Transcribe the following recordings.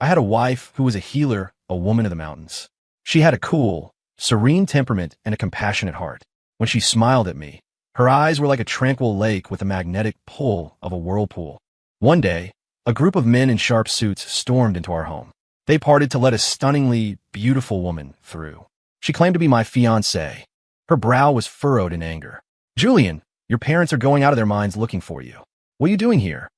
I had a wife who was a healer, a woman of the mountains. She had a cool, serene temperament and a compassionate heart. When she smiled at me, her eyes were like a tranquil lake with the magnetic pull of a whirlpool. One day, a group of men in sharp suits stormed into our home. They parted to let a stunningly beautiful woman through. She claimed to be my fiancée. Her brow was furrowed in anger. "Julian, your parents are going out of their minds looking for you. What are you doing here?"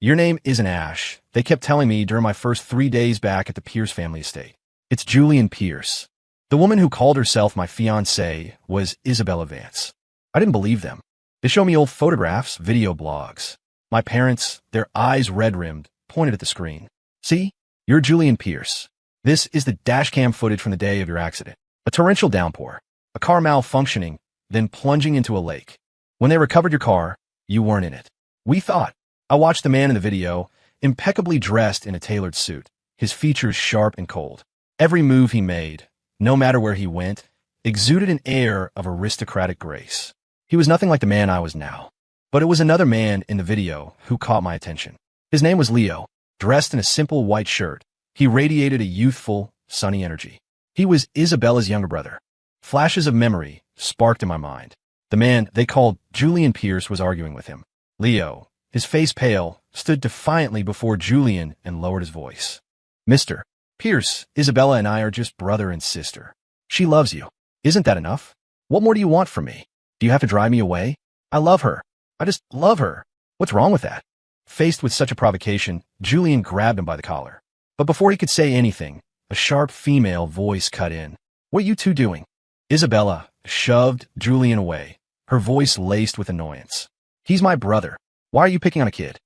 "Your name isn't Ash," they kept telling me during my first 3 days back at the Pierce family estate. "It's Julian Pierce." The woman who called herself my fiancée was Isabella Vance. I didn't believe them. They showed me old photographs, video blogs. My parents, their eyes red-rimmed, pointed at the screen. "See? You're Julian Pierce. This is the dashcam footage from the day of your accident. A torrential downpour, a car malfunctioning, then plunging into a lake. When they recovered your car, you weren't in it. We thought." I watched the man in the video, impeccably dressed in a tailored suit, his features sharp and cold. Every move he made, no matter where he went, exuded an air of aristocratic grace. He was nothing like the man I was now. But it was another man in the video who caught my attention. His name was Leo. Dressed in a simple white shirt, he radiated a youthful, sunny energy. He was Isabella's younger brother. Flashes of memory sparked in my mind. The man they called Julian Pierce was arguing with him. Leo, his face pale, stood defiantly before Julian and lowered his voice. "Mr. Pierce, Isabella and I are just brother and sister. She loves you. Isn't that enough? What more do you want from me? Do you have to drive me away? I love her. I just love her. What's wrong with that?" Faced with such a provocation, Julian grabbed him by the collar. But before he could say anything, a sharp female voice cut in. "What are you two doing?" Isabella shoved Julian away, her voice laced with annoyance. "He's my brother. Why are you picking on a kid?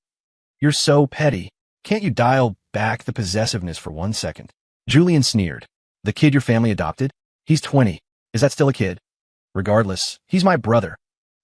You're so petty. Can't you dial back the possessiveness for 1 second?" Julian sneered. "The kid your family adopted? He's 20. Is that still a kid? Regardless, he's my brother."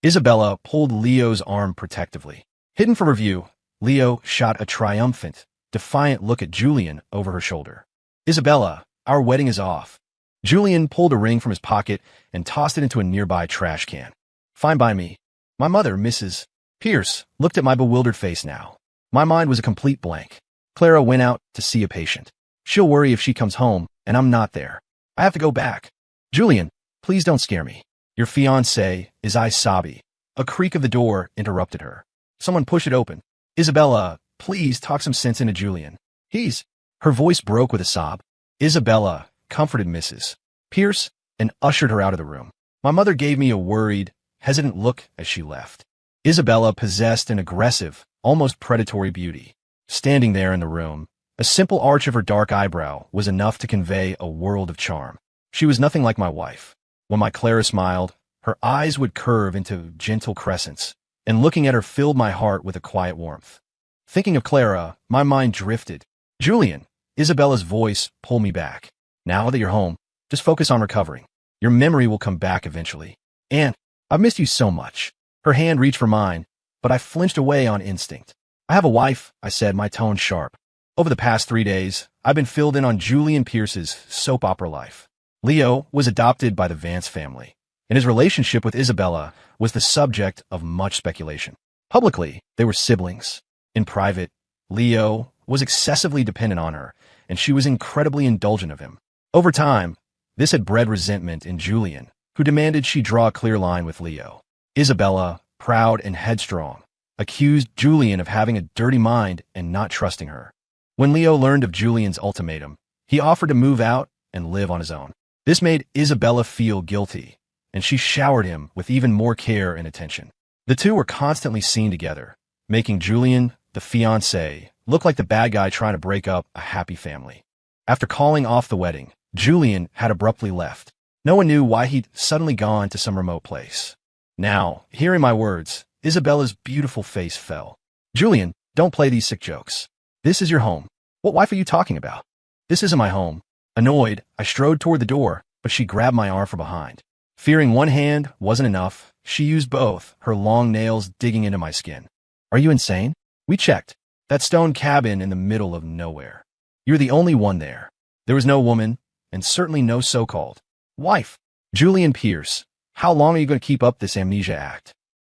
Isabella pulled Leo's arm protectively. Hidden from review, Leo shot a triumphant, defiant look at Julian over her shoulder. "Isabella, our wedding is off." Julian pulled a ring from his pocket and tossed it into a nearby trash can. "Fine by me. My mother, Mrs. Pierce, looked at my bewildered face now. My mind was a complete blank. Clara went out to see a patient. She'll worry if she comes home, and I'm not there. I have to go back. Julian, please don't scare me. Your fiancé is Isabi." A creak of the door interrupted her. Someone pushed it open. "Isabella, please talk some sense into Julian. He's—" Her voice broke with a sob. Isabella comforted Mrs. Pierce and ushered her out of the room. My mother gave me a worried, hesitant look as she left. Isabella possessed an aggressive, almost predatory beauty. Standing there in the room, a simple arch of her dark eyebrow was enough to convey a world of charm. She was nothing like my wife. When my Clara smiled, her eyes would curve into gentle crescents, and looking at her filled my heart with a quiet warmth. Thinking of Clara, my mind drifted. "Julian," Isabella's voice pulled me back. "Now that you're home, just focus on recovering. Your memory will come back eventually. And I've missed you so much." Her hand reached for mine, but I flinched away on instinct. "I have a wife," I said, my tone sharp. "Over the past 3 days, I've been filled in on Julian Pierce's soap opera life." Leo was adopted by the Vance family, and his relationship with Isabella was the subject of much speculation. Publicly, they were siblings. In private, Leo was excessively dependent on her, and she was incredibly indulgent of him. Over time, this had bred resentment in Julian, who demanded she draw a clear line with Leo. Isabella, proud and headstrong, accused Julian of having a dirty mind and not trusting her. When Leo learned of Julian's ultimatum, he offered to move out and live on his own. This made Isabella feel guilty, and she showered him with even more care and attention. The two were constantly seen together, making Julian, the fiancé, look like the bad guy trying to break up a happy family. After calling off the wedding, Julian had abruptly left. No one knew why he'd suddenly gone to some remote place. Now, hearing my words, Isabella's beautiful face fell. "Julian, don't play these sick jokes. This is your home. What wife are you talking about?" "This isn't my home." Annoyed, I strode toward the door, but she grabbed my arm from behind. Fearing one hand wasn't enough, she used both, her long nails digging into my skin. "Are you insane? We checked. That stone cabin in the middle of nowhere. You're the only one there. There was no woman, and certainly no so-called wife. Julian Pierce, how long are you going to keep up this amnesia act?"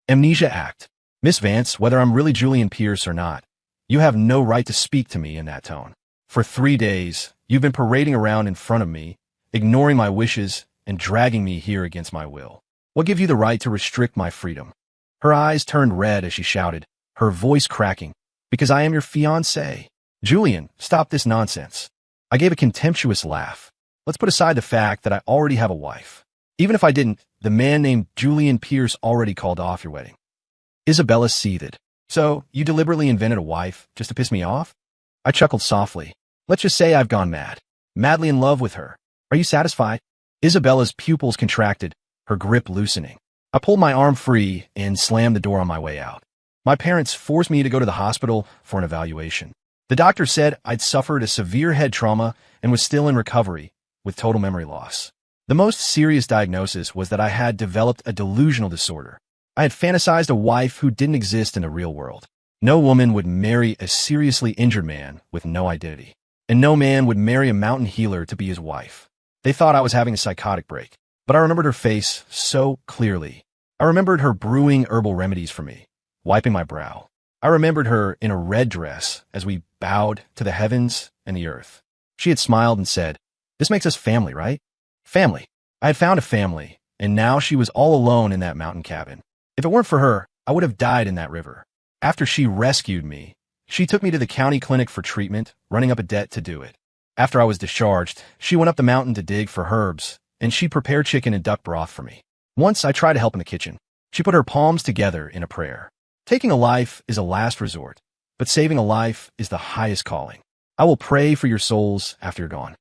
"Amnesia act? Miss Vance, whether I'm really Julian Pierce or not, you have no right to speak to me in that tone." For 3 days, you've been parading around in front of me, ignoring my wishes and dragging me here against my will. What gives you the right to restrict my freedom?" Her eyes turned red as she shouted, her voice cracking. "Because I am your fiancé." "Julian, stop this nonsense." I gave a contemptuous laugh. "Let's put aside the fact that I already have a wife. Even if I didn't, the man named Julian Pierce already called off your wedding." Isabella seethed. "So, you deliberately invented a wife just to piss me off?" I chuckled softly. "Let's just say I've gone mad. Madly in love with her. Are you satisfied?" Isabella's pupils contracted, her grip loosening. I pulled my arm free and slammed the door on my way out. My parents forced me to go to the hospital for an evaluation. The doctor said I'd suffered a severe head trauma and was still in recovery, with total memory loss. The most serious diagnosis was that I had developed a delusional disorder. I had fantasized a wife who didn't exist in the real world. No woman would marry a seriously injured man with no identity. And no man would marry a mountain healer to be his wife. They thought I was having a psychotic break. But I remembered her face so clearly. I remembered her brewing herbal remedies for me, wiping my brow. I remembered her in a red dress as we bowed to the heavens and the earth. She had smiled and said, "This makes us family, right?" Family. I had found a family, and now she was all alone in that mountain cabin. If it weren't for her, I would have died in that river. After she rescued me, she took me to the county clinic for treatment, running up a debt to do it. After I was discharged, she went up the mountain to dig for herbs, and she prepared chicken and duck broth for me. Once I tried to help in the kitchen. She put her palms together in a prayer. Taking a life is a last resort, but saving a life is the highest calling. I will pray for your souls after you're gone.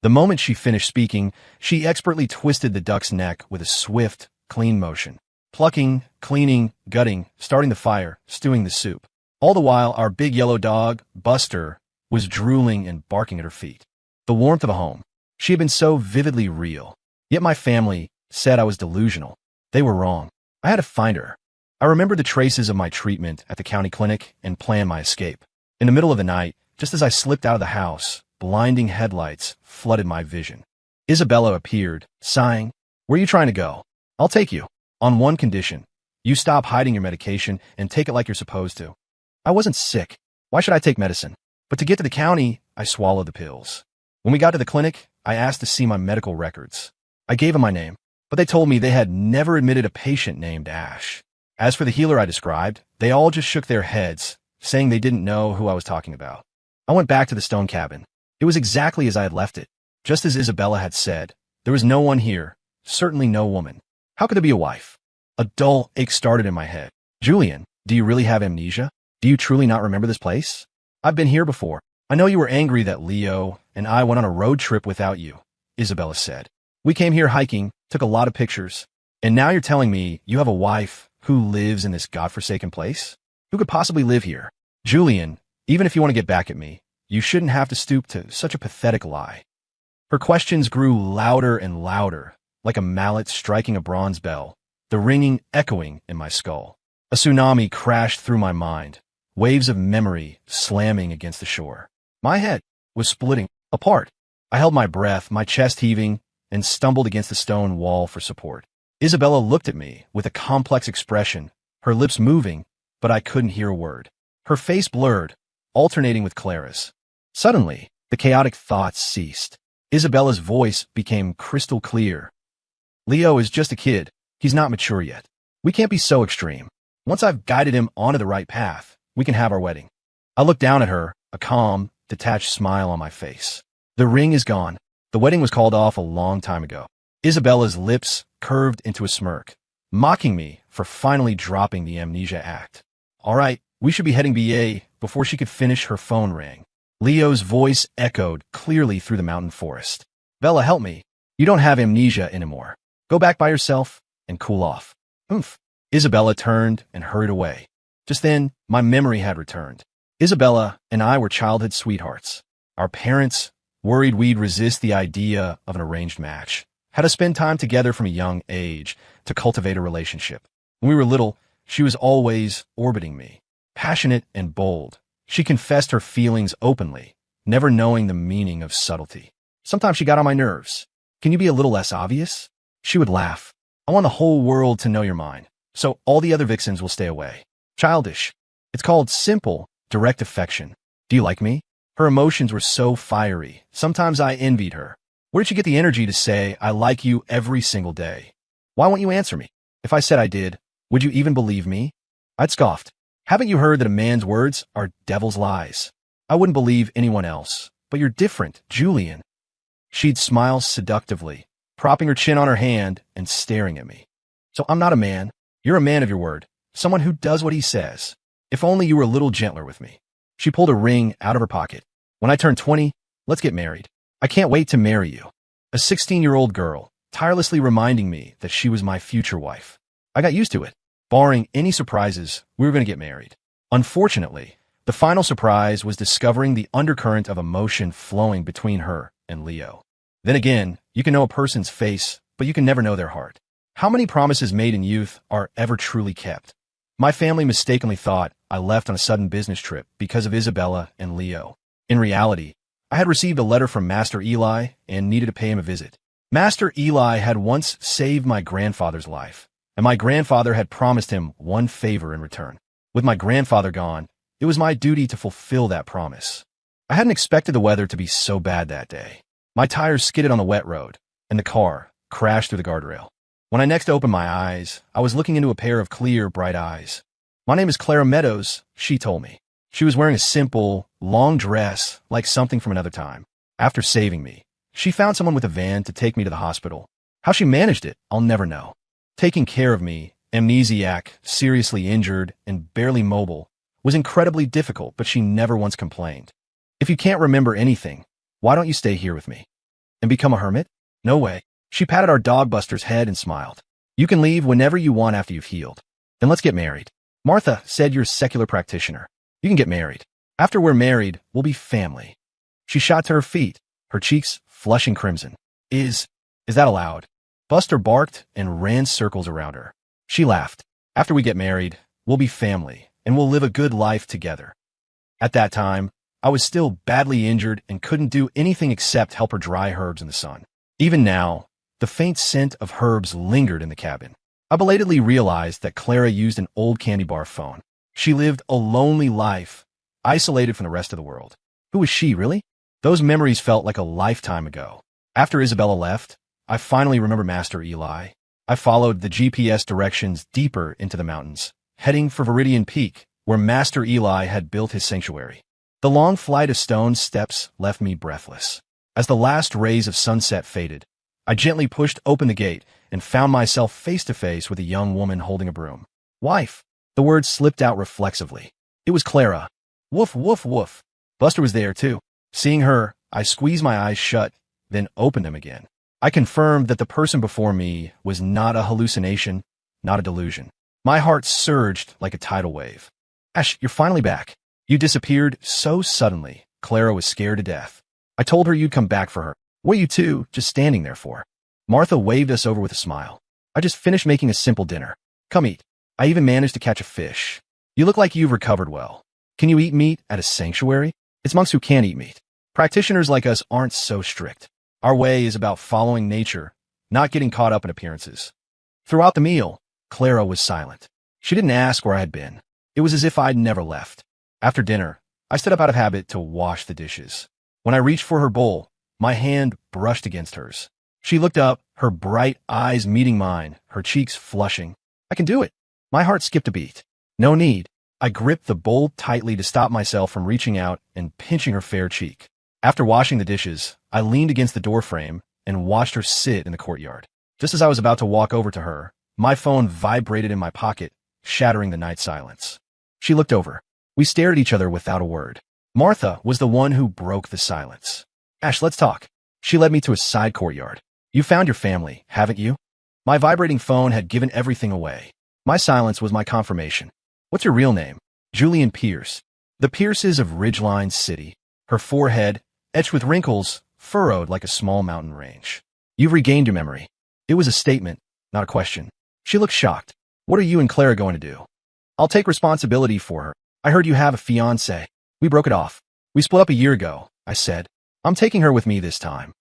The moment she finished speaking, she expertly twisted the duck's neck with a swift, clean motion. Plucking, cleaning, gutting, starting the fire, stewing the soup. All the while, our big yellow dog, Buster, was drooling and barking at her feet. The warmth of a home. She had been so vividly real. Yet my family said I was delusional. They were wrong. I had to find her. I remembered the traces of my treatment at the county clinic and planned my escape. In the middle of the night, just as I slipped out of the house, blinding headlights flooded my vision. Isabella appeared, sighing. "Where are you trying to go? I'll take you. On one condition. You stop hiding your medication and take it like you're supposed to." I wasn't sick. Why should I take medicine? But to get to the county, I swallowed the pills. When we got to the clinic, I asked to see my medical records. I gave them my name, but they told me they had never admitted a patient named Ash. As for the healer I described, they all just shook their heads, saying they didn't know who I was talking about. I went back to the stone cabin. It was exactly as I had left it. Just as Isabella had said, there was no one here, certainly no woman. How could there be a wife? A dull ache started in my head. "Julian, do you really have amnesia? Do you truly not remember this place? I've been here before. I know you were angry that Leo and I went on a road trip without you," Isabella said. "We came here hiking, took a lot of pictures, and now you're telling me you have a wife who lives in this godforsaken place? Who could possibly live here? Julian, even if you want to get back at me, you shouldn't have to stoop to such a pathetic lie." Her questions grew louder and louder, like a mallet striking a bronze bell, the ringing echoing in my skull. A tsunami crashed through my mind, waves of memory slamming against the shore. My head was splitting apart. I held my breath, my chest heaving, and stumbled against the stone wall for support. Isabella looked at me with a complex expression, her lips moving, but I couldn't hear a word. Her face blurred, alternating with Clara's. Suddenly, the chaotic thoughts ceased. Isabella's voice became crystal clear. "Leo is just a kid. He's not mature yet. We can't be so extreme. Once I've guided him onto the right path, we can have our wedding." I looked down at her, a calm, detached smile on my face. "The ring is gone. The wedding was called off a long time ago." Isabella's lips curved into a smirk, mocking me for finally dropping the amnesia act. "All right, we should be heading BA." Before she could finish, her phone rang. Leo's voice echoed clearly through the mountain forest. "Bella, help me. You don't have amnesia anymore. Go back by yourself and cool off." "Oomph." Isabella turned and hurried away. Just then, my memory had returned. Isabella and I were childhood sweethearts. Our parents, worried we'd resist the idea of an arranged match, had us spend time together from a young age to cultivate a relationship. When we were little, she was always orbiting me, passionate and bold. She confessed her feelings openly, never knowing the meaning of subtlety. Sometimes she got on my nerves. "Can you be a little less obvious?" She would laugh. "I want the whole world to know you're mine, so all the other vixens will stay away." Childish. It's called simple, direct affection. "Do you like me?" Her emotions were so fiery. Sometimes I envied her. Where did she get the energy to say, I like you every single day? Why won't you answer me? If I said I did, would you even believe me? I'd scoffed. Haven't you heard that a man's words are devil's lies? I wouldn't believe anyone else. But you're different, Julian. She'd smile seductively, propping her chin on her hand and staring at me. So I'm not a man. You're a man of your word. Someone who does what he says. If only you were a little gentler with me. She pulled a ring out of her pocket. When I turn 20, let's get married. I can't wait to marry you. A 16-year-old girl, tirelessly reminding me that she was my future wife. I got used to it. Barring any surprises, we were going to get married. Unfortunately, the final surprise was discovering the undercurrent of emotion flowing between her and Leo. Then again, you can know a person's face, but you can never know their heart. How many promises made in youth are ever truly kept? My family mistakenly thought I left on a sudden business trip because of Isabella and Leo. In reality, I had received a letter from Master Eli and needed to pay him a visit. Master Eli had once saved my grandfather's life, and my grandfather had promised him one favor in return. With my grandfather gone, it was my duty to fulfill that promise. I hadn't expected the weather to be so bad that day. My tires skidded on the wet road, and the car crashed through the guardrail. When I next opened my eyes, I was looking into a pair of clear, bright eyes. My name is Clara Meadows, she told me. She was wearing a simple, long dress like something from another time. After saving me, she found someone with a van to take me to the hospital. How she managed it, I'll never know. Taking care of me, amnesiac, seriously injured, and barely mobile, was incredibly difficult, but she never once complained. If you can't remember anything, why don't you stay here with me? And become a hermit? No way. She patted our dog Buster's head and smiled. You can leave whenever you want after you've healed. Then let's get married. Martha said you're a secular practitioner. You can get married. After we're married, we'll be family. She shot to her feet, her cheeks flushing crimson. Is that allowed? Buster barked and ran circles around her. She laughed. After we get married, we'll be family, and we'll live a good life together. At that time, I was still badly injured and couldn't do anything except help her dry herbs in the sun. Even now, the faint scent of herbs lingered in the cabin. I belatedly realized that Clara used an old candy bar phone. She lived a lonely life, isolated from the rest of the world. Who was she, really? Those memories felt like a lifetime ago. After Isabella left, I finally remember Master Eli. I followed the GPS directions deeper into the mountains, heading for Viridian Peak, where Master Eli had built his sanctuary. The long flight of stone steps left me breathless. As the last rays of sunset faded, I gently pushed open the gate and found myself face to face with a young woman holding a broom. Wife. The words slipped out reflexively. It was Clara. Woof, woof, woof. Buster was there, too. Seeing her, I squeezed my eyes shut, then opened them again. I confirmed that the person before me was not a hallucination, not a delusion. My heart surged like a tidal wave. Ash, you're finally back. You disappeared so suddenly, Clara was scared to death. I told her you'd come back for her. What are you two just standing there for? Martha waved us over with a smile. I just finished making a simple dinner. Come eat. I even managed to catch a fish. You look like you've recovered well. Can you eat meat at a sanctuary? It's monks who can't eat meat. Practitioners like us aren't so strict. Our way is about following nature, not getting caught up in appearances. Throughout the meal, Clara was silent. She didn't ask where I had been. It was as if I'd never left. After dinner, I stood up out of habit to wash the dishes. When I reached for her bowl, my hand brushed against hers. She looked up, her bright eyes meeting mine, her cheeks flushing. I can do it. My heart skipped a beat. No need. I gripped the bowl tightly to stop myself from reaching out and pinching her fair cheek. After washing the dishes, I leaned against the doorframe and watched her sit in the courtyard. Just as I was about to walk over to her, my phone vibrated in my pocket, shattering the night silence. She looked over. We stared at each other without a word. Martha was the one who broke the silence. Ash, let's talk. She led me to a side courtyard. You found your family, haven't you? My vibrating phone had given everything away. My silence was my confirmation. What's your real name? Julian Pierce. The Pierces of Ridgeline City. Her forehead, etched with wrinkles, furrowed like a small mountain range. You've regained your memory. It was a statement, not a question. She looked shocked. What are you and Clara going to do? I'll take responsibility for her. I heard you have a fiancé. We broke it off. We split up a year ago, I said. I'm taking her with me this time.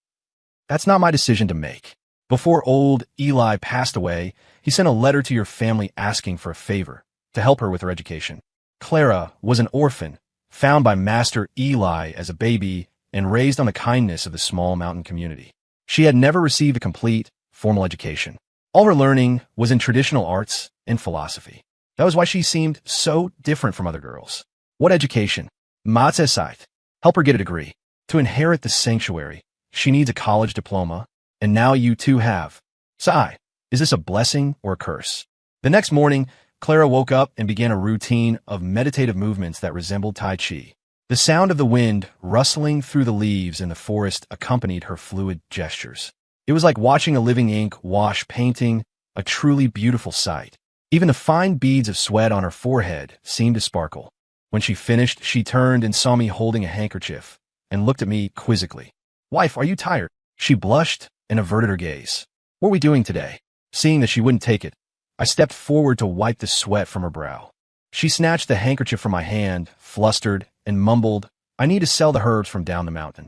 That's not my decision to make. Before old Eli passed away, he sent a letter to your family asking for a favor, to help her with her education. Clara was an orphan, found by Master Eli as a baby and raised on the kindness of the small mountain community. She had never received a complete, formal education. All her learning was in traditional arts and philosophy. That was why she seemed so different from other girls. What education? Matzesite. Help her get a degree. To inherit the sanctuary, she needs a college diploma, and now you too have. Sigh. Is this a blessing or a curse? The next morning, Clara woke up and began a routine of meditative movements that resembled Tai Chi. The sound of the wind rustling through the leaves in the forest accompanied her fluid gestures. It was like watching a living ink wash painting, a truly beautiful sight. Even the fine beads of sweat on her forehead seemed to sparkle. When she finished, she turned and saw me holding a handkerchief and looked at me quizzically. Wife, are you tired? She blushed and averted her gaze. What are we doing today? Seeing that she wouldn't take it, I stepped forward to wipe the sweat from her brow. She snatched the handkerchief from my hand, flustered, and mumbled, I need to sell the herbs from down the mountain.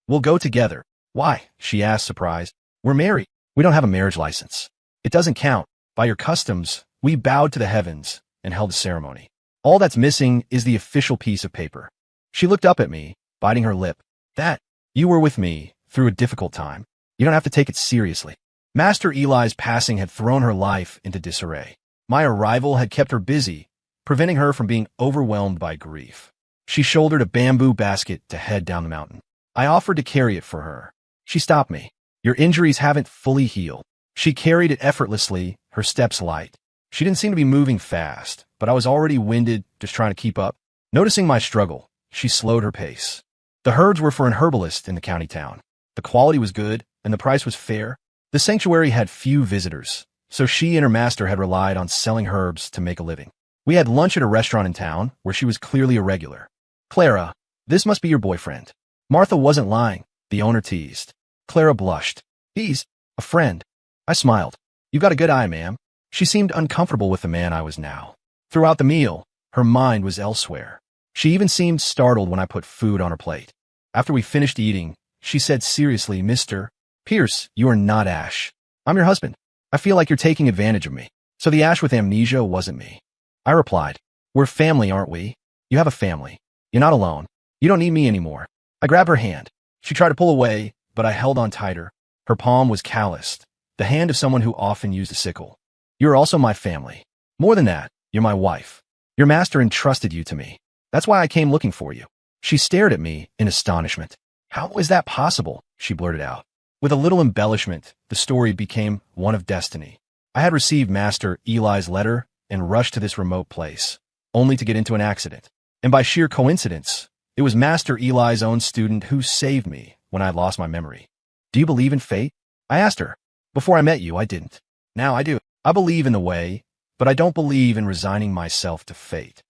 We'll go together. Why? She asked, surprised. We're married. We don't have a marriage license. It doesn't count. By your customs, we bowed to the heavens and held a ceremony. All that's missing is the official piece of paper. She looked up at me, biting her lip. That, you were with me through a difficult time. You don't have to take it seriously. Master Eli's passing had thrown her life into disarray. My arrival had kept her busy, preventing her from being overwhelmed by grief. She shouldered a bamboo basket to head down the mountain. I offered to carry it for her. She stopped me. Your injuries haven't fully healed. She carried it effortlessly, her steps light. She didn't seem to be moving fast, but I was already winded, just trying to keep up. Noticing my struggle, she slowed her pace. The herbs were for an herbalist in the county town. The quality was good, and the price was fair. The sanctuary had few visitors, so she and her master had relied on selling herbs to make a living. We had lunch at a restaurant in town, where she was clearly a regular. Clara, this must be your boyfriend. Martha wasn't lying, the owner teased. Clara blushed. He's a friend. I smiled. You've got a good eye, ma'am. She seemed uncomfortable with the man I was now. Throughout the meal, her mind was elsewhere. She even seemed startled when I put food on her plate. After we finished eating, she said seriously, Mr. Pierce, you are not Ash. I'm your husband. I feel like you're taking advantage of me. So the Ash with amnesia wasn't me. I replied, we're family, aren't we? You have a family. You're not alone. You don't need me anymore. I grabbed her hand. She tried to pull away, but I held on tighter. Her palm was calloused, the hand of someone who often used a sickle. You're also my family. More than that, you're my wife. Your master entrusted you to me. That's why I came looking for you. She stared at me in astonishment. How is that possible? She blurted out. With a little embellishment, the story became one of destiny. I had received Master Eli's letter and rushed to this remote place, only to get into an accident. And by sheer coincidence, it was Master Eli's own student who saved me when I lost my memory. Do you believe in fate? I asked her. Before I met you, I didn't. Now I do. I believe in the way, but I don't believe in resigning myself to fate.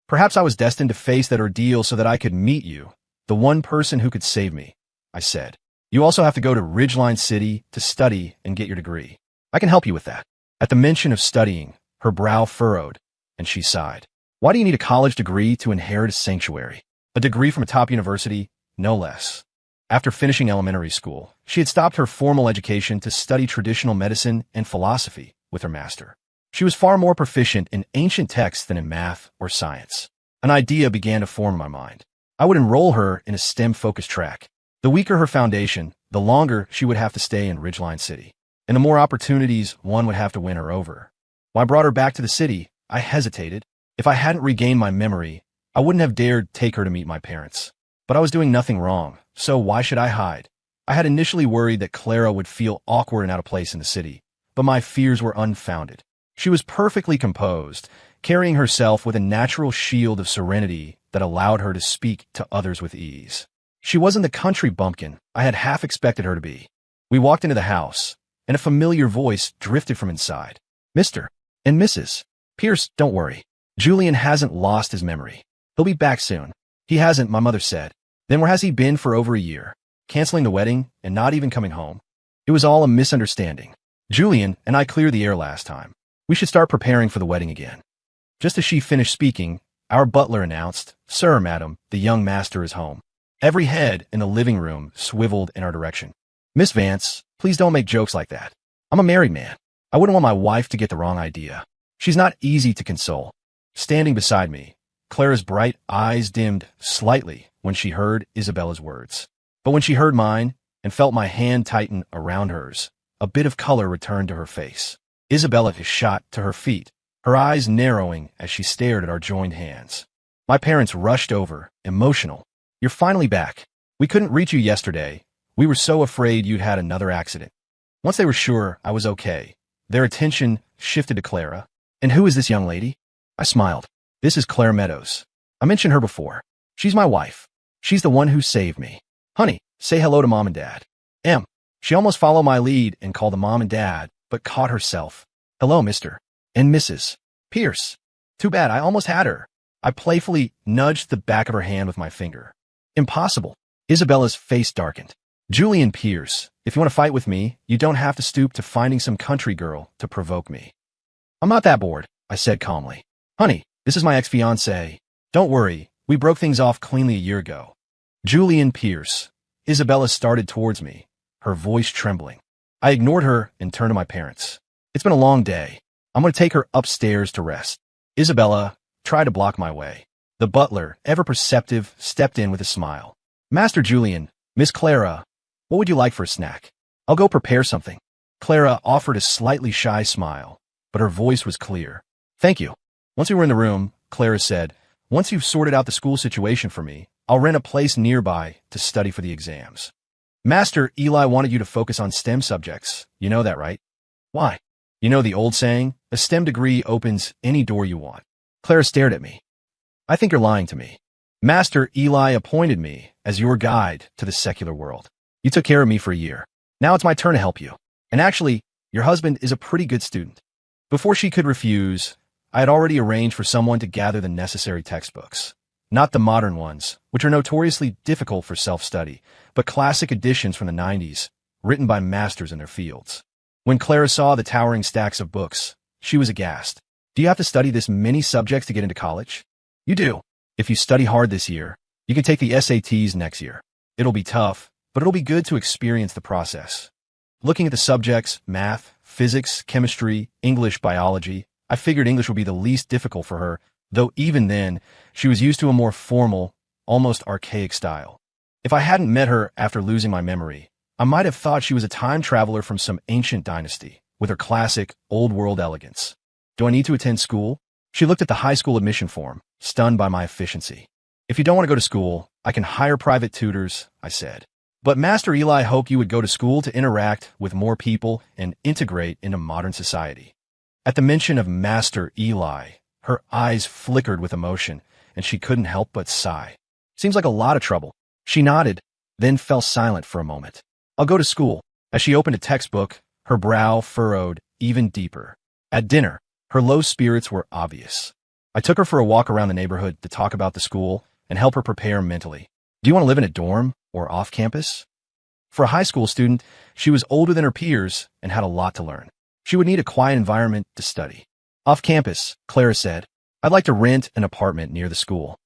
Perhaps I was destined to face that ordeal so that I could meet you, the one person who could save me, I said. You also have to go to Ridgeline City to study and get your degree. I can help you with that. At the mention of studying, her brow furrowed, and she sighed. Why do you need a college degree to inherit a sanctuary? A degree from a top university, no less. After finishing elementary school, she had stopped her formal education to study traditional medicine and philosophy with her master. She was far more proficient in ancient texts than in math or science. An idea began to form in my mind. I would enroll her in a STEM-focused track. The weaker her foundation, the longer she would have to stay in Ridgeline City, and the more opportunities one would have to win her over. When I brought her back to the city, I hesitated. If I hadn't regained my memory, I wouldn't have dared take her to meet my parents. But I was doing nothing wrong, so why should I hide? I had initially worried that Clara would feel awkward and out of place in the city, but my fears were unfounded. She was perfectly composed, carrying herself with a natural shield of serenity that allowed her to speak to others with ease. She wasn't the country bumpkin I had half expected her to be. We walked into the house, and a familiar voice drifted from inside. Mr. and Mrs. Pierce, don't worry. Julian hasn't lost his memory. He'll be back soon. He hasn't, my mother said. Then where has he been for over a year? Canceling the wedding and not even coming home? It was all a misunderstanding. Julian and I cleared the air last time. We should start preparing for the wedding again. Just as she finished speaking, our butler announced, Sir, madam, the young master is home. Every head in the living room swiveled in our direction. Miss Vance, please don't make jokes like that. I'm a married man. I wouldn't want my wife to get the wrong idea. She's not easy to console. Standing beside me, Clara's bright eyes dimmed slightly when she heard Isabella's words. But when she heard mine and felt my hand tighten around hers, a bit of color returned to her face. Isabella shot to her feet, her eyes narrowing as she stared at our joined hands. My parents rushed over, emotional. "You're finally back. We couldn't reach you yesterday. We were so afraid you'd had another accident." Once they were sure I was okay, their attention shifted to Clara. "And who is this young lady?" I smiled. "This is Claire Meadows. I mentioned her before. She's my wife. She's the one who saved me. Honey, say hello to Mom and Dad." She almost followed my lead and called them Mom and Dad, but caught herself. "Hello, Mr. and Mrs. Pierce. Too bad, I almost had her." I playfully nudged the back of her hand with my finger. "Impossible." Isabella's face darkened. "Julian Pierce, if you want to fight with me, you don't have to stoop to finding some country girl to provoke me." "I'm not that bored," I said calmly. "Honey, this is my ex-fiancé. Don't worry, we broke things off cleanly a year ago." "Julian Pierce." Isabella started towards me, her voice trembling. I ignored her and turned to my parents. "It's been a long day. I'm going to take her upstairs to rest." Isabella tried to block my way. The butler, ever perceptive, stepped in with a smile. "Master Julian, Miss Clara, what would you like for a snack? I'll go prepare something." Clara offered a slightly shy smile, but her voice was clear. "Thank you." Once we were in the room, Clara said, "Once you've sorted out the school situation for me, I'll rent a place nearby to study for the exams." "Master Eli wanted you to focus on STEM subjects. You know that, right?" "Why?" "You know the old saying, a STEM degree opens any door you want." Clara stared at me. "I think you're lying to me. Master Eli appointed me as your guide to the secular world. You took care of me for a year. Now it's my turn to help you. And actually, your husband is a pretty good student." Before she could refuse, I had already arranged for someone to gather the necessary textbooks. Not the modern ones, which are notoriously difficult for self-study, but classic editions from the 90s, written by masters in their fields. When Clara saw the towering stacks of books, she was aghast. "Do you have to study this many subjects to get into college?" "You do. If you study hard this year, you can take the SATs next year. It'll be tough, but it'll be good to experience the process." Looking at the subjects, math, physics, chemistry, English, biology, I figured English would be the least difficult for her, though even then, she was used to a more formal, almost archaic style. If I hadn't met her after losing my memory, I might have thought she was a time traveler from some ancient dynasty, with her classic, old-world elegance. "Do I need to attend school?" She looked at the high school admission form, stunned by my efficiency. "If you don't want to go to school, I can hire private tutors," I said. "But Master Eli hoped you would go to school to interact with more people and integrate into modern society." At the mention of Master Eli, her eyes flickered with emotion, and she couldn't help but sigh. "Seems like a lot of trouble." She nodded, then fell silent for a moment. "I'll go to school." As she opened a textbook, her brow furrowed even deeper. At dinner, her low spirits were obvious. I took her for a walk around the neighborhood to talk about the school and help her prepare mentally. "Do you want to live in a dorm or off campus?" For a high school student, she was older than her peers and had a lot to learn. She would need a quiet environment to study. "Off campus," Clara said. "I'd like to rent an apartment near the school."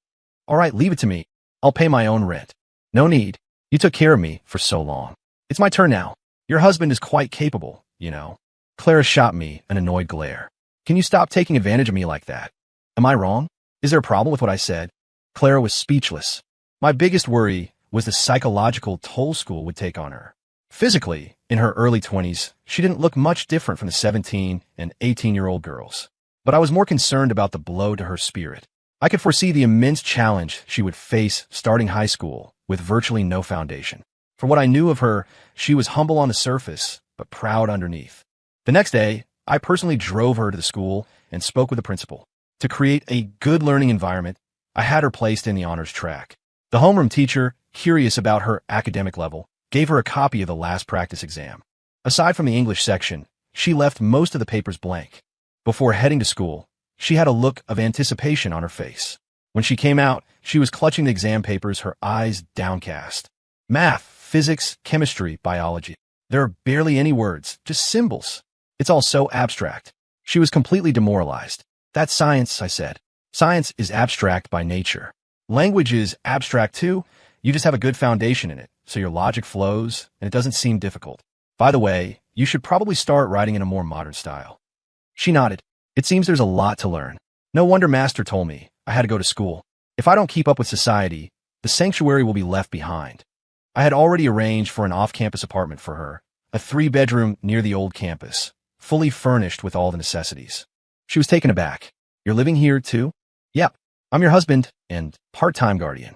"All right, leave it to me. I'll pay my own rent." "No need. You took care of me for so long. It's my turn now. Your husband is quite capable, you know." Clara shot me an annoyed glare. "Can you stop taking advantage of me like that? Am I wrong? Is there a problem with what I said?" Clara was speechless. My biggest worry was the psychological toll school would take on her. Physically, in her early 20s, she didn't look much different from the 17 and 18-year-old girls. But I was more concerned about the blow to her spirit. I could foresee the immense challenge she would face starting high school with virtually no foundation. For what I knew of her, she was humble on the surface, but proud underneath. The next day, I personally drove her to the school and spoke with the principal. To create a good learning environment, I had her placed in the honors track. The homeroom teacher, curious about her academic level, gave her a copy of the last practice exam. Aside from the English section, she left most of the papers blank. Before heading to school, she had a look of anticipation on her face. When she came out, she was clutching the exam papers, her eyes downcast. "Math, physics, chemistry, biology. There are barely any words, just symbols. It's all so abstract." She was completely demoralized. "That's science," I said. "Science is abstract by nature. Language is abstract too. You just have a good foundation in it, so your logic flows, and it doesn't seem difficult. By the way, you should probably start writing in a more modern style." She nodded. "It seems there's a lot to learn. No wonder Master told me. I had to go to school. If I don't keep up with society, the sanctuary will be left behind. I had already arranged for an off-campus apartment for her, a 3-bedroom near the old campus, fully furnished with all the necessities. She was taken aback. You're living here, too? Yep. I'm your husband and part-time guardian.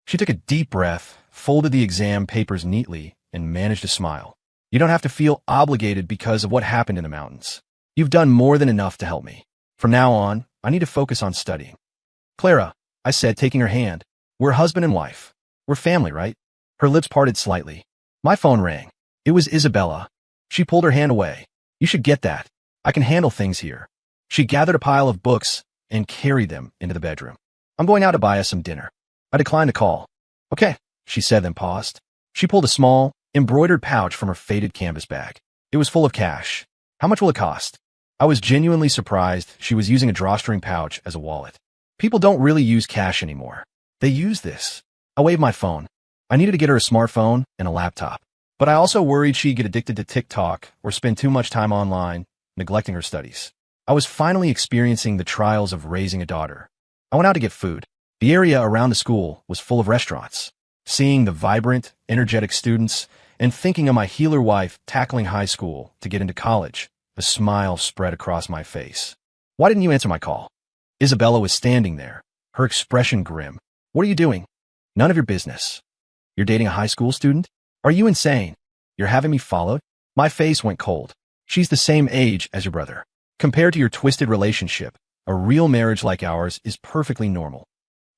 She took a deep breath, folded the exam papers neatly, and managed to smile. You don't have to feel obligated because of what happened in the mountains. You've done more than enough to help me. From now on, I need to focus on studying. Clara, I said, taking her hand. We're husband and wife. We're family, right? Her lips parted slightly. My phone rang. It was Isabella. She pulled her hand away. You should get that. I can handle things here. She gathered a pile of books and carried them into the bedroom. I'm going out to buy us some dinner. I declined the call. Okay, she said, then paused. She pulled a small, embroidered pouch from her faded canvas bag. It was full of cash. How much will it cost? I was genuinely surprised she was using a drawstring pouch as a wallet. People don't really use cash anymore. They use this. I waved my phone. I needed to get her a smartphone and a laptop. But I also worried she'd get addicted to TikTok or spend too much time online, neglecting her studies. I was finally experiencing the trials of raising a daughter. I went out to get food. The area around the school was full of restaurants. Seeing the vibrant, energetic students and thinking of my healer wife tackling high school to get into college, a smile spread across my face. Why didn't you answer my call? Isabella was standing there, her expression grim. What are you doing? None of your business. You're dating a high school student? Are you insane? You're having me followed? My face went cold. She's the same age as your brother. Compared to your twisted relationship, a real marriage like ours is perfectly normal.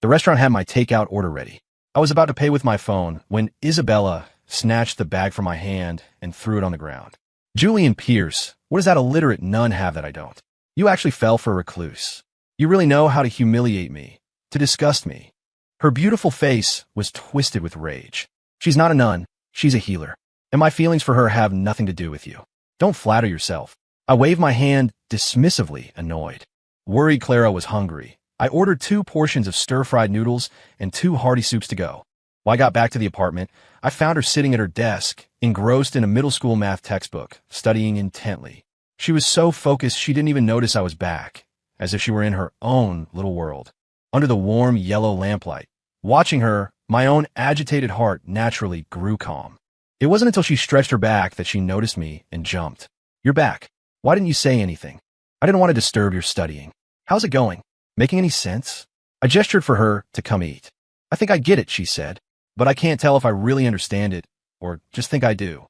The restaurant had my takeout order ready. I was about to pay with my phone when Isabella snatched the bag from my hand and threw it on the ground. Julian Pierce, what does that illiterate nun have that I don't? You actually fell for a recluse. You really know how to humiliate me, to disgust me. Her beautiful face was twisted with rage. She's not a nun, she's a healer. And my feelings for her have nothing to do with you. Don't flatter yourself. I waved my hand, dismissively annoyed. Worried Clara was hungry. I ordered 2 portions of stir-fried noodles and 2 hearty soups to go. When I got back to the apartment, I found her sitting at her desk, engrossed in a middle school math textbook, studying intently. She was so focused she didn't even notice I was back, as if she were in her own little world. Under the warm yellow lamplight, watching her, my own agitated heart naturally grew calm. It wasn't until she stretched her back that she noticed me and jumped. You're back. Why didn't you say anything? I didn't want to disturb your studying. How's it going? Making any sense? I gestured for her to come eat. I think I get it, she said, but I can't tell if I really understand it or just think I do.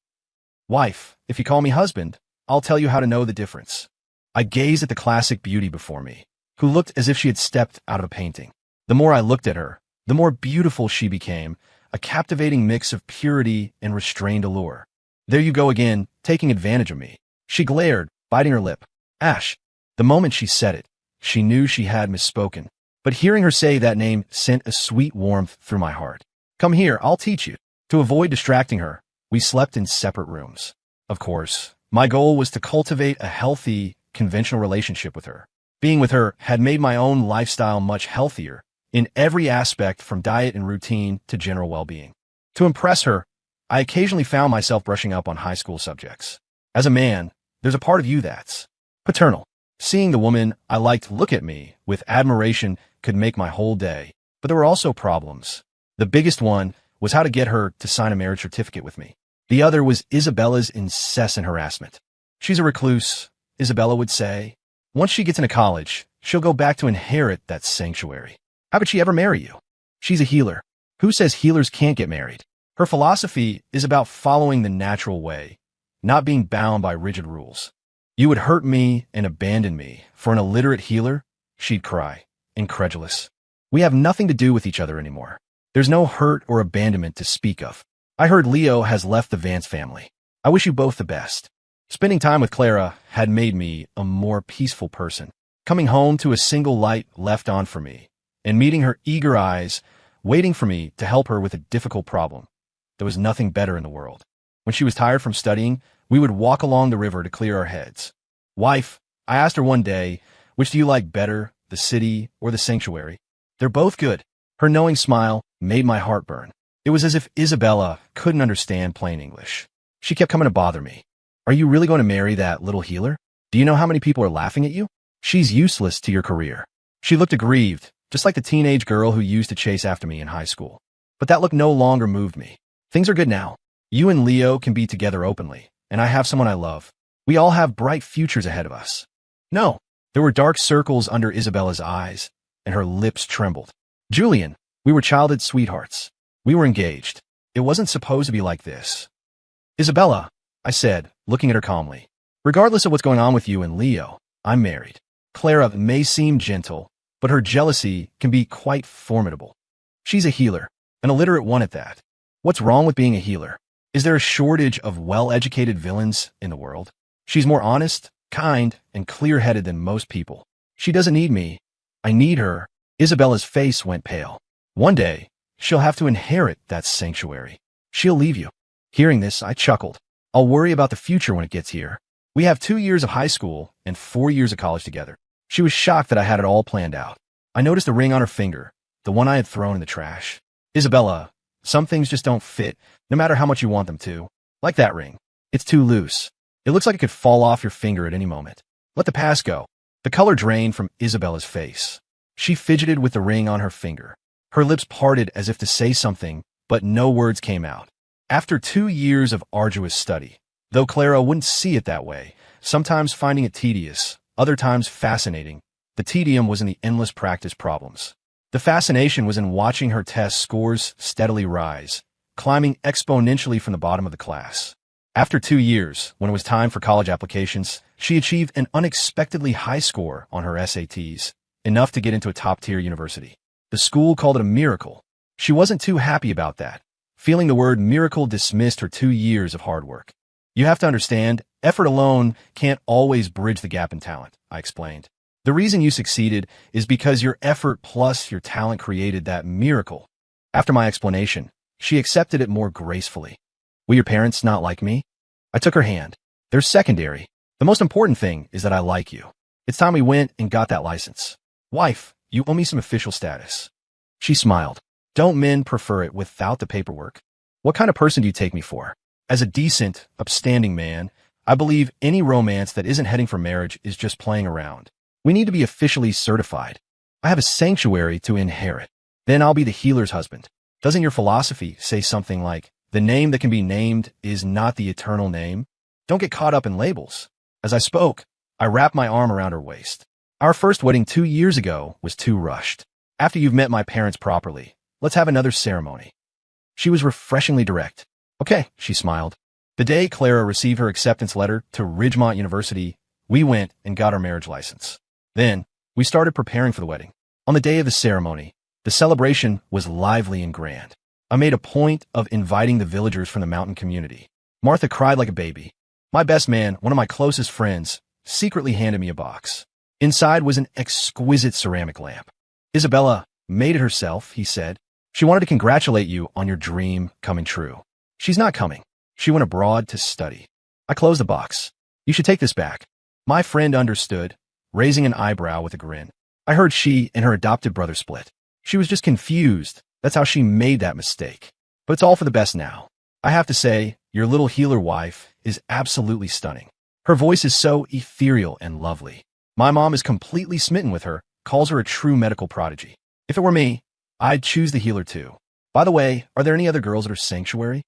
Wife, if you call me husband, I'll tell you how to know the difference. I gazed at the classic beauty before me, who looked as if she had stepped out of a painting. The more I looked at her, the more beautiful she became, a captivating mix of purity and restrained allure. There you go again, taking advantage of me. She glared, biting her lip. Ash. The moment she said it, she knew she had misspoken. But hearing her say that name sent a sweet warmth through my heart. Come here, I'll teach you. To avoid distracting her, we slept in separate rooms. Of course, my goal was to cultivate a healthy, conventional relationship with her. Being with her had made my own lifestyle much healthier, in every aspect from diet and routine to general well-being. To impress her, I occasionally found myself brushing up on high school subjects. As a man, there's a part of you that's paternal. Seeing the woman I liked look at me with admiration could make my whole day. But there were also problems. The biggest one was how to get her to sign a marriage certificate with me. The other was Isabella's incessant harassment. She's a recluse, Isabella would say. Once she gets into college, she'll go back to inherit that sanctuary. How could she ever marry you? She's a healer. Who says healers can't get married? Her philosophy is about following the natural way, not being bound by rigid rules. You would hurt me and abandon me for an illiterate healer? She'd cry, incredulous. We have nothing to do with each other anymore. There's no hurt or abandonment to speak of. I heard Leo has left the Vance family. I wish you both the best. Spending time with Clara had made me a more peaceful person. Coming home to a single light left on for me, and meeting her eager eyes, waiting for me to help her with a difficult problem. There was nothing better in the world. When she was tired from studying, we would walk along the river to clear our heads. Wife, I asked her one day, which do you like better, the city or the sanctuary? They're both good. Her knowing smile made my heart burn. It was as if Isabella couldn't understand plain English. She kept coming to bother me. Are you really going to marry that little healer? Do you know how many people are laughing at you? She's useless to your career. She looked aggrieved, just like the teenage girl who used to chase after me in high school. But that look no longer moved me. Things are good now. You and Leo can be together openly, and I have someone I love. We all have bright futures ahead of us. No, there were dark circles under Isabella's eyes, and her lips trembled. Julian, we were childhood sweethearts. We were engaged. It wasn't supposed to be like this. Isabella, I said, looking at her calmly. Regardless of what's going on with you and Leo, I'm married. Clara may seem gentle, but her jealousy can be quite formidable. She's a healer, an illiterate one at that. What's wrong with being a healer? Is there a shortage of well-educated villains in the world? She's more honest, kind, and clear-headed than most people. She doesn't need me. I need her. Isabella's face went pale. One day, she'll have to inherit that sanctuary. She'll leave you. Hearing this, I chuckled. I'll worry about the future when it gets here. We have 2 years of high school and 4 years of college together. She was shocked that I had it all planned out. I noticed a ring on her finger, the one I had thrown in the trash. Isabella, some things just don't fit, no matter how much you want them to. Like that ring. It's too loose. It looks like it could fall off your finger at any moment. Let the past go. The color drained from Isabella's face. She fidgeted with the ring on her finger. Her lips parted as if to say something, but no words came out. After 2 years of arduous study, though Clara wouldn't see it that way, sometimes finding it tedious, other times fascinating, the tedium was in the endless practice problems. The fascination was in watching her test scores steadily rise, climbing exponentially from the bottom of the class. After 2 years, when it was time for college applications, she achieved an unexpectedly high score on her SATs, enough to get into a top-tier university. The school called it a miracle. She wasn't too happy about that, feeling the word miracle dismissed her 2 years of hard work. You have to understand, effort alone can't always bridge the gap in talent, I explained. The reason you succeeded is because your effort plus your talent created that miracle. After my explanation, she accepted it more gracefully. Will your parents not like me? I took her hand. They're secondary. The most important thing is that I like you. It's time we went and got that license. Wife, you owe me some official status. She smiled. Don't men prefer it without the paperwork? What kind of person do you take me for? As a decent, upstanding man, I believe any romance that isn't heading for marriage is just playing around. We need to be officially certified. I have a sanctuary to inherit. Then I'll be the healer's husband. Doesn't your philosophy say something like, the name that can be named is not the eternal name? Don't get caught up in labels. As I spoke, I wrapped my arm around her waist. Our first wedding 2 years ago was too rushed. After you've met my parents properly, let's have another ceremony. She was refreshingly direct. Okay, she smiled. The day Clara received her acceptance letter to Ridgemont University, we went and got our marriage license. Then, we started preparing for the wedding. On the day of the ceremony, the celebration was lively and grand. I made a point of inviting the villagers from the mountain community. Martha cried like a baby. My best man, one of my closest friends, secretly handed me a box. Inside was an exquisite ceramic lamp. Isabella made it herself, he said. She wanted to congratulate you on your dream coming true. She's not coming. She went abroad to study. I closed the box. You should take this back. My friend understood, raising an eyebrow with a grin. I heard she and her adopted brother split. She was just confused. That's how she made that mistake. But it's all for the best now. I have to say, your little healer wife is absolutely stunning. Her voice is so ethereal and lovely. My mom is completely smitten with her, calls her a true medical prodigy. If it were me, I'd choose the healer too. By the way, are there any other girls at her sanctuary?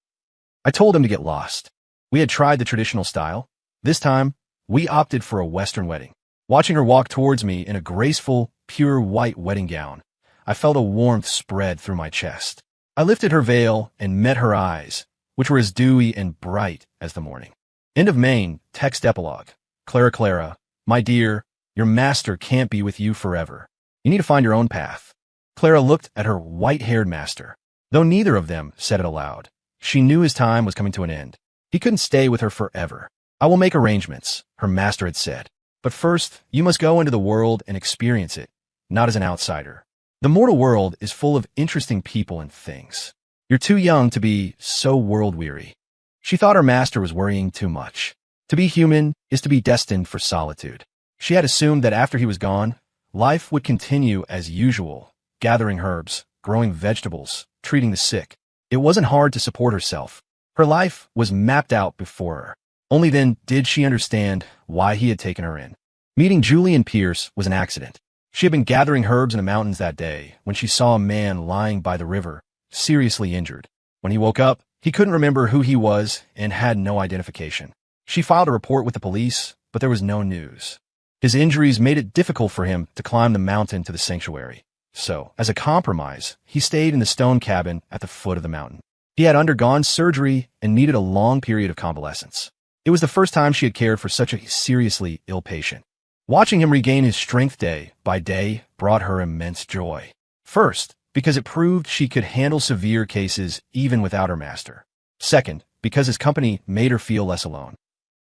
I told him to get lost. We had tried the traditional style. This time, we opted for a Western wedding. Watching her walk towards me in a graceful, pure white wedding gown, I felt a warmth spread through my chest. I lifted her veil and met her eyes, which were as dewy and bright as the morning. End of main, text epilogue. Clara, my dear, your master can't be with you forever. You need to find your own path. Clara looked at her white-haired master. Though neither of them said it aloud, she knew his time was coming to an end. He couldn't stay with her forever. I will make arrangements, her master had said. But first, you must go into the world and experience it, not as an outsider. The mortal world is full of interesting people and things. You're too young to be so world-weary. She thought her master was worrying too much. To be human is to be destined for solitude. She had assumed that after he was gone, life would continue as usual, gathering herbs, growing vegetables, treating the sick. It wasn't hard to support herself. Her life was mapped out before her. Only then did she understand why he had taken her in. Meeting Julian Pierce was an accident. She had been gathering herbs in the mountains that day when she saw a man lying by the river, seriously injured. When he woke up, he couldn't remember who he was and had no identification. She filed a report with the police, but there was no news. His injuries made it difficult for him to climb the mountain to the sanctuary. So, as a compromise, he stayed in the stone cabin at the foot of the mountain. He had undergone surgery and needed a long period of convalescence. It was the first time she had cared for such a seriously ill patient. Watching him regain his strength day by day brought her immense joy. First, because it proved she could handle severe cases even without her master. Second, because his company made her feel less alone.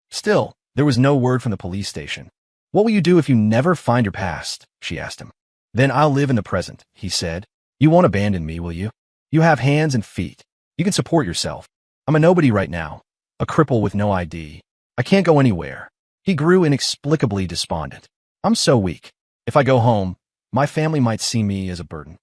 Still, there was no word from the police station. "What will you do if you never find your past?" she asked him. "Then I'll live in the present," he said. "You won't abandon me, will you? You have hands and feet. You can support yourself. I'm a nobody right now, a cripple with no ID. I can't go anywhere." He grew inexplicably despondent. "I'm so weak. If I go home, my family might see me as a burden."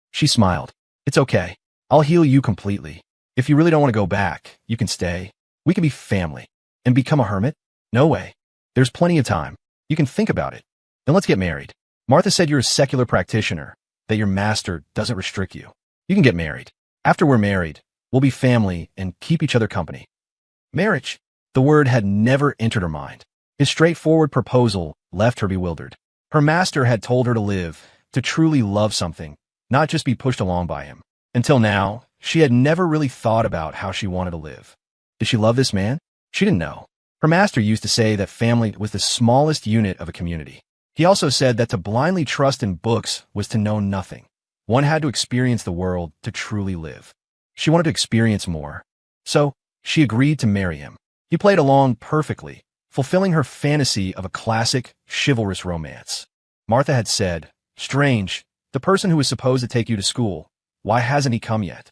She smiled. "It's okay. I'll heal you completely. If you really don't want to go back, you can stay. We can be family. And become a hermit? No way. There's plenty of time. You can think about it. Then let's get married. Martha said you're a secular practitioner, that your master doesn't restrict you. You can get married. After we're married, we'll be family and keep each other company." Marriage. The word had never entered her mind. His straightforward proposal left her bewildered. Her master had told her to live, to truly love something, not just be pushed along by him. Until now, she had never really thought about how she wanted to live. Did she love this man? She didn't know. Her master used to say that family was the smallest unit of a community. He also said that to blindly trust in books was to know nothing. One had to experience the world to truly live. She wanted to experience more. So, she agreed to marry him. He played along perfectly, fulfilling her fantasy of a classic, chivalrous romance. Martha had said, "Strange, the person who was supposed to take you to school, why hasn't he come yet?"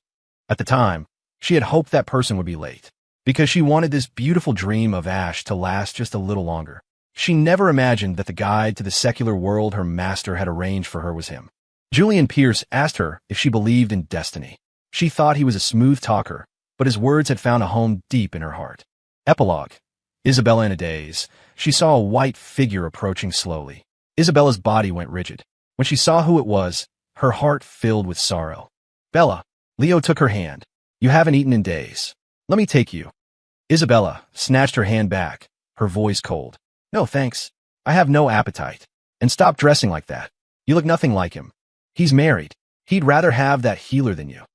At the time, she had hoped that person would be late, because she wanted this beautiful dream of Ash to last just a little longer. She never imagined that the guide to the secular world her master had arranged for her was him. Julian Pierce asked her if she believed in destiny. She thought he was a smooth talker, but his words had found a home deep in her heart. Epilogue. Isabella in a daze. She saw a white figure approaching slowly. Isabella's body went rigid. When she saw who it was, her heart filled with sorrow. "Bella." Leo took her hand. "You haven't eaten in days. Let me take you." Isabella snatched her hand back, her voice cold. "No, thanks. I have no appetite. And stop dressing like that. You look nothing like him. He's married. He'd rather have that healer than you."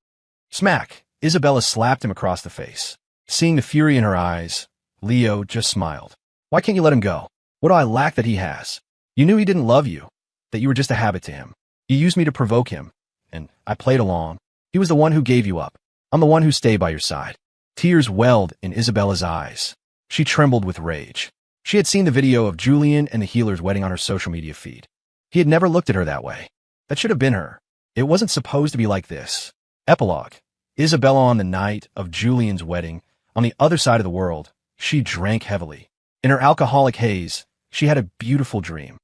Smack! Isabella slapped him across the face. Seeing the fury in her eyes, Leo just smiled. "Why can't you let him go? What do I lack that he has? You knew he didn't love you, that you were just a habit to him. You used me to provoke him, and I played along. He was the one who gave you up. I'm the one who stayed by your side." Tears welled in Isabella's eyes. She trembled with rage. She had seen the video of Julian and the healer's wedding on her social media feed. He had never looked at her that way. That should have been her. It wasn't supposed to be like this. Epilogue. Isabella on the night of Julian's wedding, on the other side of the world, she drank heavily. In her alcoholic haze, she had a beautiful dream.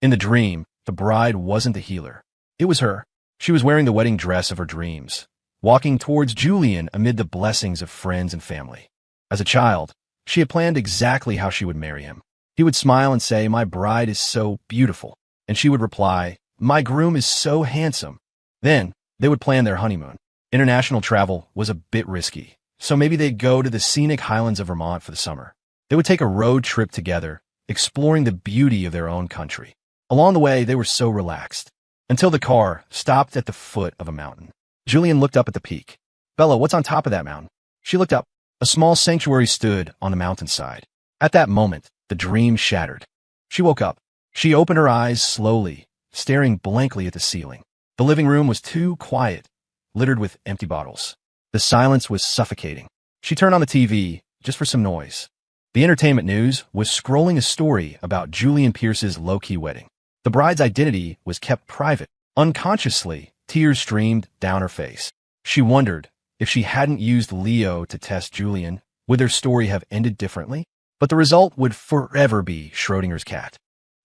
In the dream, the bride wasn't the healer. It was her. She was wearing the wedding dress of her dreams, walking towards Julian amid the blessings of friends and family. As a child, she had planned exactly how she would marry him. He would smile and say, "My bride is so beautiful." And she would reply, "My groom is so handsome." Then, they would plan their honeymoon. International travel was a bit risky, so maybe they'd go to the scenic highlands of Vermont for the summer. They would take a road trip together, exploring the beauty of their own country. Along the way, they were so relaxed, until the car stopped at the foot of a mountain. Julian looked up at the peak. "Bella, what's on top of that mountain?" She looked up. A small sanctuary stood on the mountainside. At that moment, the dream shattered. She woke up. She opened her eyes slowly, staring blankly at the ceiling. The living room was too quiet, littered with empty bottles. The silence was suffocating. She turned on the TV, just for some noise. The entertainment news was scrolling a story about Julian Pierce's low-key wedding. The bride's identity was kept private. Unconsciously, tears streamed down her face. She wondered, if she hadn't used Leo to test Julian, would their story have ended differently? But the result would forever be Schrodinger's cat.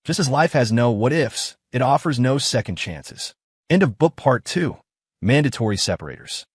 Just as life has no what-ifs, it offers no second chances. End of book part 2. Mandatory separators.